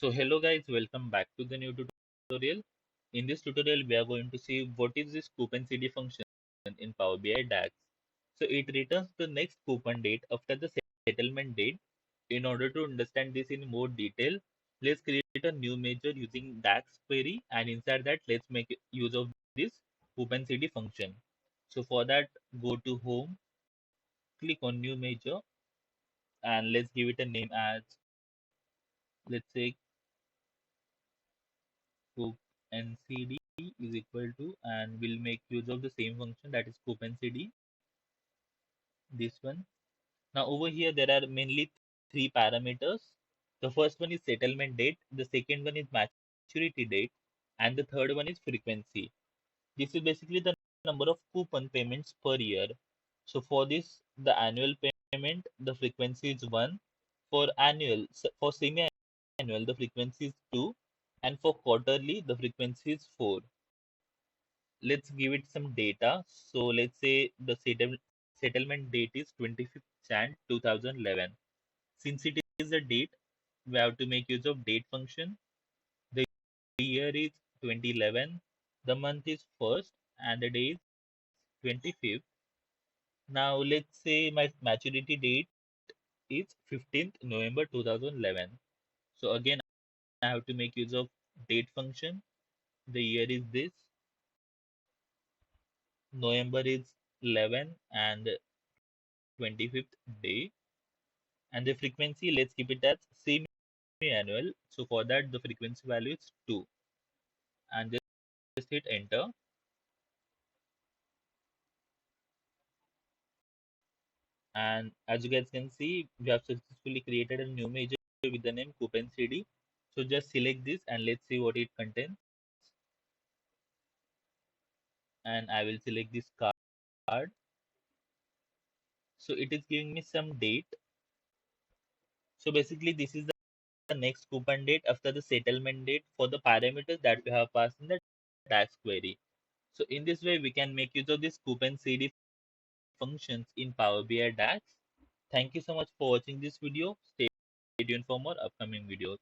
So hello guys, welcome back to the new tutorial. In this tutorial, we are going to see what is this COUPNCD function in Power BI DAX. So it returns the next coupon date after the settlement date. In order to understand this in more detail, let's create a new measure using DAX query, and inside that, let's make use of this COUPNCD function. So for that, go to Home, click on New Measure, and let's give it a name as, let's say, COUPNCD is equal to, and we'll make use of the same function, that is COUPNCD, this one. Now over here there are mainly three parameters. The first one is settlement date, the second one is maturity date, and the third one is frequency. This is basically the number of coupon payments per year. So for this, the annual payment, the frequency is 1. For annual, for semi-annual, the frequency is 2, and for quarterly, the frequency is 4. Let's give it some data. So let's say the settlement date is 25th Jan 2011. Since it is a date, we have to make use of date function. The year is 2011, the month is 1st, and the day is 25th. Now let's say my maturity date is 15th November 2011. So again, I have to make use of date function. The year is this, November is 11, and 25th day, and the frequency, let's keep it as semi-annual. So for that, the frequency value is 2, and just hit enter. And as you guys can see, we have successfully created a new measure with the name COUPNCD. So just select this and let's see what it contains. And I will select this card. So it is giving me some date. So basically this is the next coupon date after the settlement date for the parameters that we have passed in the tax query. So in this way, we can make use of this COUPNCD functions in Power BI DAX. Thank you so much for watching this video. Stay tuned for more upcoming videos.